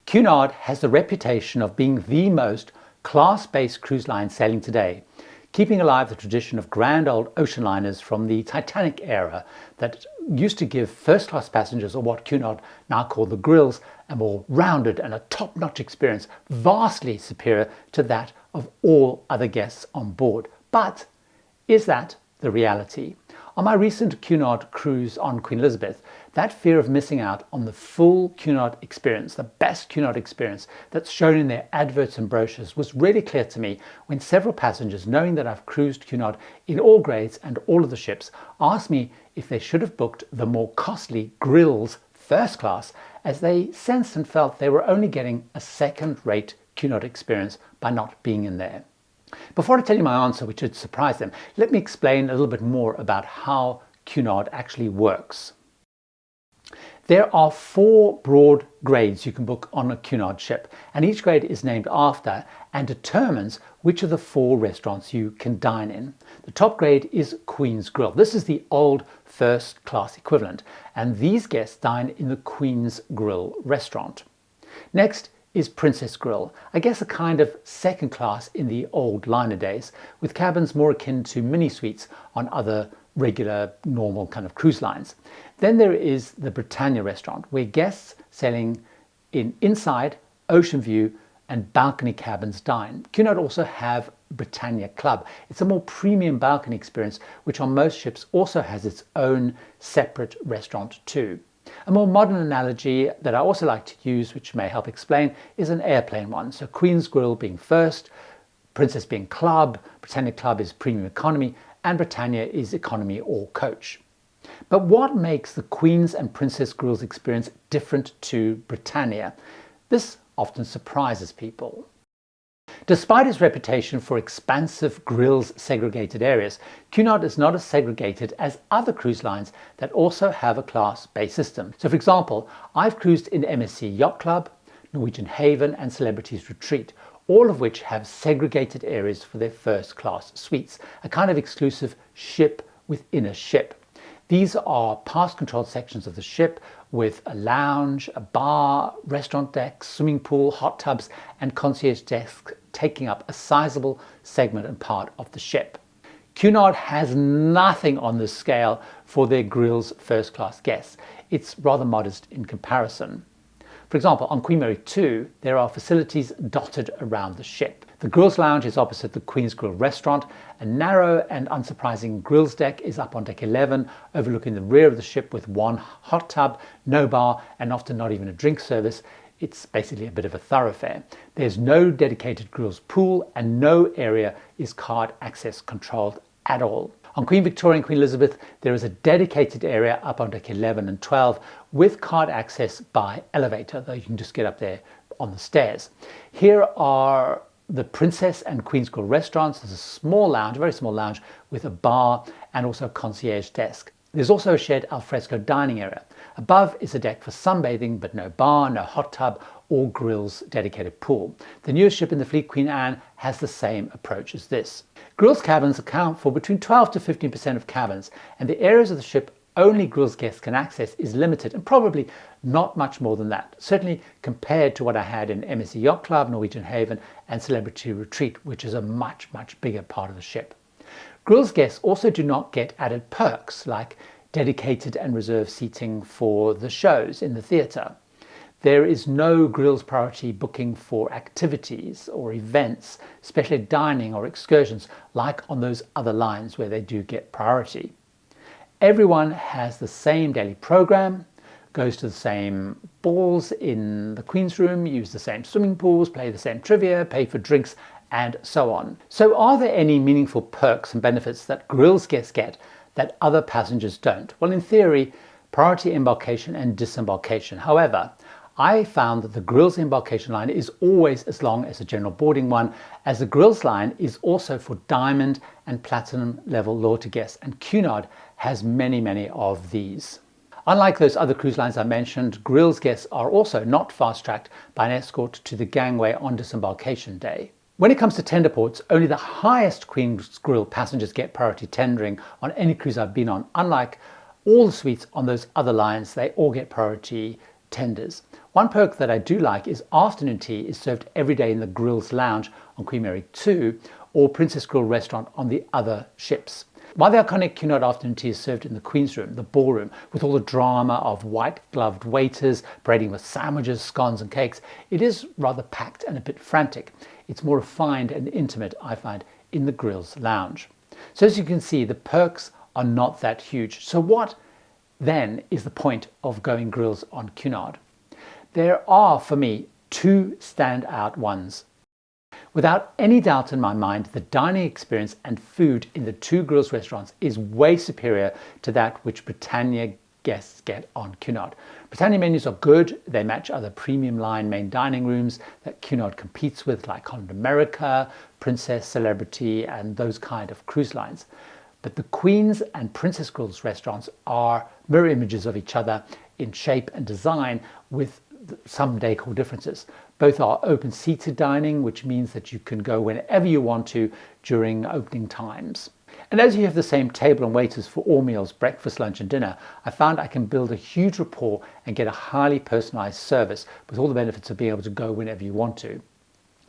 Cunard has the reputation of being the most class-based cruise line sailing today, keeping alive the tradition of grand old ocean liners from the Titanic era that used to give first-class passengers, or what Cunard now call the grills, a more rounded and a top-notch experience, vastly superior to that of all other guests on board. But is that the reality? On my recent Cunard cruise on Queen Elizabeth, that fear of missing out on the full Cunard experience, the best Cunard experience that's shown in their adverts and brochures, was really clear to me when several passengers, knowing that I've cruised Cunard in all grades and all of the ships, asked me if they should have booked the more costly grills first class, as they sensed and felt they were only getting a second-rate Cunard experience by not being in there. Before I tell you my answer, which should surprise them, let me explain a little bit more about how Cunard actually works. There are 4 broad grades you can book on a Cunard ship, and each grade is named after and determines which of the 4 restaurants you can dine in. The top grade is Queen's Grill. This is the old first class equivalent, and these guests dine in the Queen's Grill restaurant. Next is Princess Grill, I guess a kind of second class in the old liner days, with cabins more akin to mini suites on other regular, normal kind of cruise lines. Then there is the Britannia restaurant, where guests sailing in inside, ocean view and balcony cabins dine. Cunard also have Britannia Club. It's a more premium balcony experience, which on most ships also has its own separate restaurant too. A more modern analogy that I also like to use, which may help explain, is an airplane one. So Queen's Grill being first, Princess being Club, Britannia Club is premium economy, and Britannia is economy or coach. But what makes the Queen's and Princess Grills experience different to Britannia? This often surprises people. Despite its reputation for expansive grills segregated areas, Cunard is not as segregated as other cruise lines that also have a class-based system. So for example, I've cruised in MSC Yacht Club, Norwegian Haven and Celebrities Retreat, all of which have segregated areas for their first class suites, a kind of exclusive ship within a ship. These are pass-controlled sections of the ship with a lounge, a bar, restaurant decks, swimming pool, hot tubs and concierge desks taking up a sizable segment and part of the ship. Cunard has nothing on this scale for their grills first class guests. It's rather modest in comparison. For example, on Queen Mary 2, there are facilities dotted around the ship. The Grills Lounge is opposite the Queen's Grill restaurant. A narrow and unsurprising grills deck is up on deck 11, overlooking the rear of the ship with 1 hot tub, no bar, and often not even a drink service. It's basically a bit of a thoroughfare. There's no dedicated grills pool, and no area is card access controlled at all. On Queen Victoria and Queen Elizabeth, there is a dedicated area up on deck 11 and 12 with card access by elevator, though you can just get up there on the stairs. Here are the Princess and Queen's Grill restaurants. There's a small lounge, a very small lounge with a bar and also a concierge desk. There's also a shared alfresco dining area. Above is a deck for sunbathing, but no bar, no hot tub or grills dedicated pool. The newest ship in the fleet, Queen Anne, has the same approach as this. Grills cabins account for between 12 to 15% of cabins, and the areas of the ship only grills guests can access is limited, and probably not much more than that, certainly compared to what I had in MSC Yacht Club, Norwegian Haven and Celebrity Retreat, which is a much bigger part of the ship. Grills guests also do not get added perks like dedicated and reserved seating for the shows in the theatre. There is no grills priority booking for activities or events, especially dining or excursions, like on those other lines where they do get priority. Everyone has the same daily program, goes to the same balls in the Queen's Room, use the same swimming pools, play the same trivia, pay for drinks, and so on. So are there any meaningful perks and benefits that grills guests get that other passengers don't? Well, in theory, priority embarkation and disembarkation. However, I found that the grills embarkation line is always as long as a general boarding one, as the grills line is also for diamond and platinum level loyalty guests, and Cunard has many of these. Unlike those other cruise lines I mentioned, grills guests are also not fast-tracked by an escort to the gangway on disembarkation day. When it comes to tender ports, only the highest Queen's Grill passengers get priority tendering on any cruise I've been on. Unlike all the suites on those other lines, they all get priority tenders. One perk that I do like is afternoon tea is served every day in the Grill's Lounge on Queen Mary 2 or Princess Grill restaurant on the other ships. While the iconic Cunard afternoon tea is served in the Queen's Room, the ballroom, with all the drama of white-gloved waiters parading with sandwiches, scones and cakes, it is rather packed and a bit frantic. It's more refined and intimate, I find, in the Grill's Lounge. So as you can see, the perks are not that huge. So what then is the point of going grills on Cunard? There are, for me, two standout ones. Without any doubt in my mind, the dining experience and food in the two Grills restaurants is way superior to that which Britannia guests get on Cunard. Britannia menus are good. They match other premium line main dining rooms that Cunard competes with, like Cod America, Princess, Celebrity, and those kind of cruise lines. But the Queen's and Princess Grills restaurants are mirror images of each other in shape and design, with some decor differences. Both are open seated dining, which means that you can go whenever you want to during opening times. And as you have the same table and waiters for all meals, breakfast, lunch and dinner, I found I can build a huge rapport and get a highly personalized service with all the benefits of being able to go whenever you want to.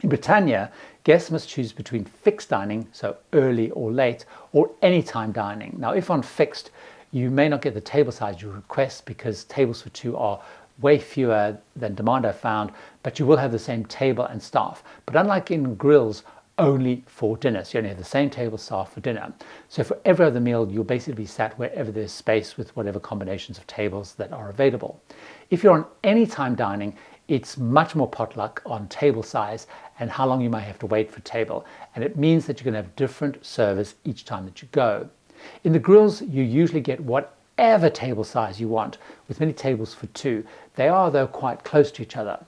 In Britannia, guests must choose between fixed dining, so early or late, or anytime dining. Now, if on fixed, you may not get the table size you request because tables for two are way fewer than demand I found, but you will have the same table and staff. But unlike in Grills, only for dinner. So you only have the same table staff for dinner. So for every other meal, you'll basically be sat wherever there's space with whatever combinations of tables that are available. If you're on anytime dining, it's much more potluck on table size and how long you might have to wait for table. And it means that you're going to have different service each time that you go. In the Grills, you usually get whatever table size you want, with many tables for two. They are, though, quite close to each other.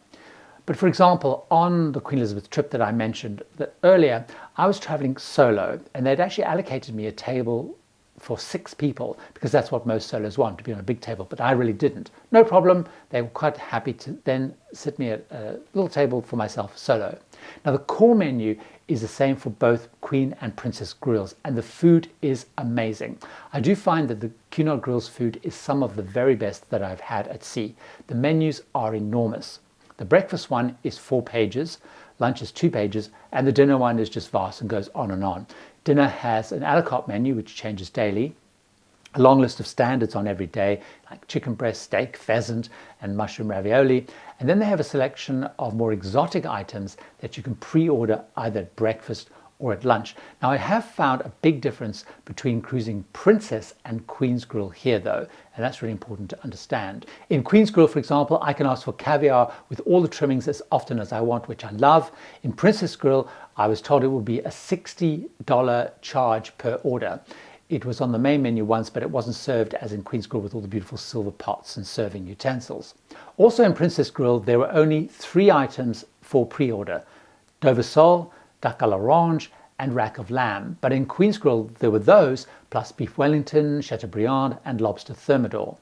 But for example, on the Queen Elizabeth trip that I mentioned earlier, I was traveling solo and they'd actually allocated me a table for 6 people because that's what most solos want, to be on a big table, but I really didn't. No problem. They were quite happy to then sit me at a little table for myself solo. Now the core menu is the same for both Queen and Princess Grills, and the food is amazing. I do find that the Cunard Grills food is some of the very best that I've had at sea. The menus are enormous. The breakfast one is 4 pages, lunch is 2 pages, and the dinner one is just vast and goes on and on. Dinner has an a la carte menu which changes daily, a long list of standards on every day, like chicken breast, steak, pheasant, and mushroom ravioli. And then they have a selection of more exotic items that you can pre-order either at breakfast or at lunch. Now, I have found a big difference between cruising Princess and Queen's Grill here, though, and that's really important to understand. In Queen's Grill, for example, I can ask for caviar with all the trimmings as often as I want, which I love. In Princess Grill, I was told it would be a $60 charge per order. It was on the main menu once, but it wasn't served as in Queen's Grill with all the beautiful silver pots and serving utensils. Also in Princess Grill, there were only 3 items for pre-order: Dover sole, duck à l'orange, and rack of lamb. But in Queen's Grill, there were those, plus beef Wellington, Chateaubriand, and lobster thermidor.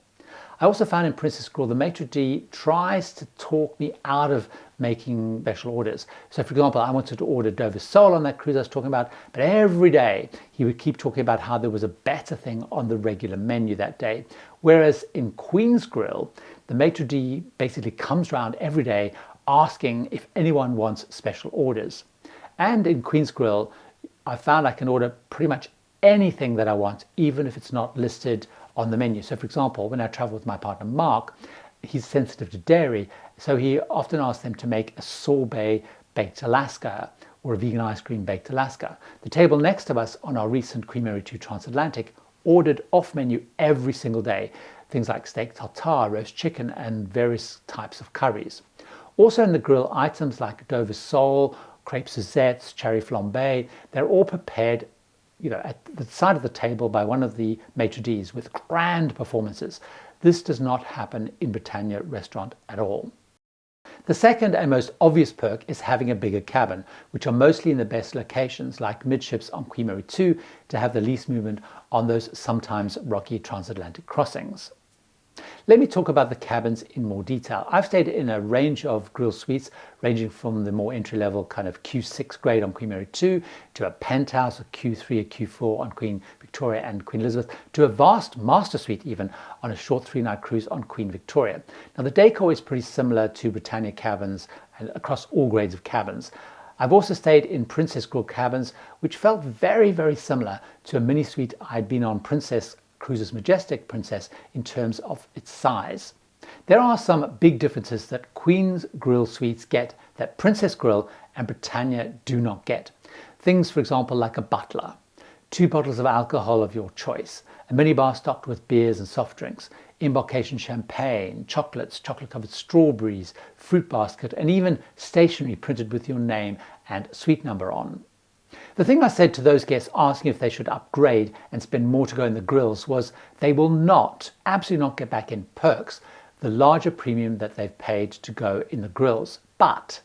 I also found in Princess Grill, the maitre d' tries to talk me out of making special orders. So for example, I wanted to order Dover sole on that cruise I was talking about, but every day he would keep talking about how there was a better thing on the regular menu that day. Whereas in Queen's Grill, the maitre d' basically comes around every day asking if anyone wants special orders. And in Queen's Grill, I found I can order pretty much anything that I want, even if it's not listed on the menu. So for example, when I travel with my partner Mark, he's sensitive to dairy, so he often asks them to make a sorbet baked Alaska or a vegan ice cream baked Alaska. The table next to us on our recent Queen Mary 2 transatlantic ordered off menu every single day, things like steak tartare, roast chicken, and various types of curries. Also in the grill, items like Dover sole, crepe Suzettes, cherry flambé, they're all prepared at the side of the table by one of the maitre d's with grand performances. This does not happen in Britannia restaurant at all. The second and most obvious perk is having a bigger cabin, which are mostly in the best locations like midships on Queen Mary 2 to have the least movement on those sometimes rocky transatlantic crossings. Let me talk about the cabins in more detail. I've stayed in a range of grill suites ranging from the more entry-level kind of Q6 grade on Queen Mary 2 to a penthouse, a Q3, a Q4 on Queen Victoria and Queen Elizabeth, to a vast master suite even on a short 3-night cruise on Queen Victoria. Now the decor is pretty similar to Britannia cabins and across all grades of cabins. I've also stayed in Princess Grill cabins, which felt very, very similar to a mini suite I'd been on Princess Cruises Majestic Princess in terms of its size. There are some big differences that Queen's Grill suites get that Princess Grill and Britannia do not get. Things, for example, like a butler, 2 bottles of alcohol of your choice, a minibar stocked with beers and soft drinks, embarkation champagne, chocolates, chocolate-covered strawberries, fruit basket, and even stationery printed with your name and suite number on. The thing I said to those guests asking if they should upgrade and spend more to go in the grills was they will not, absolutely not get back in perks, the larger premium that they've paid to go in the grills, but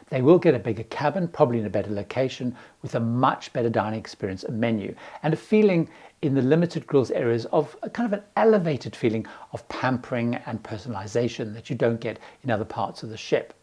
they will get a bigger cabin, probably in a better location, with a much better dining experience and menu, and a feeling in the limited grills areas of a kind of an elevated feeling of pampering and personalization that you don't get in other parts of the ship.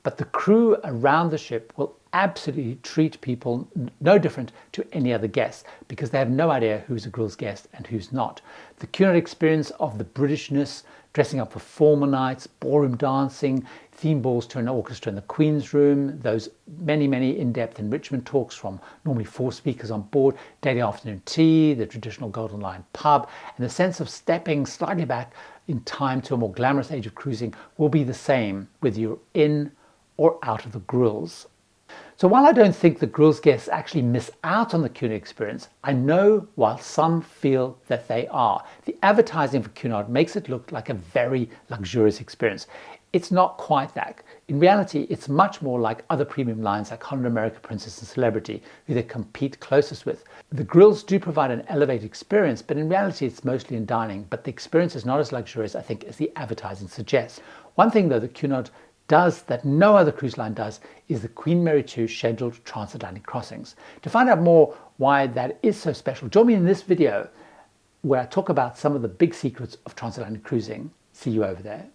But the crew around the ship will absolutely treat people no different to any other guests because they have no idea who's a grills guest and who's not. The Cunard experience of the Britishness, dressing up for formal nights, ballroom dancing, theme balls to an orchestra in the Queen's Room, those many in-depth enrichment talks from normally 4 speakers on board, daily afternoon tea, the traditional Golden Lion pub, and the sense of stepping slightly back in time to a more glamorous age of cruising will be the same whether you're in or out of the grills. So while I don't think the grills guests actually miss out on the Cunard experience, I know while some feel that they are. The advertising for Cunard makes it look like a very luxurious experience. It's not quite that. In reality, it's much more like other premium lines like Holland America Princess and Celebrity, who they compete closest with. The grills do provide an elevated experience, but in reality it's mostly in dining, but the experience is not as luxurious, I think, as the advertising suggests. One thing though that Cunard does that no other cruise line does is the Queen Mary 2 scheduled transatlantic crossings. To find out more why that is so special, join me in this video where I talk about some of the big secrets of transatlantic cruising. See you over there.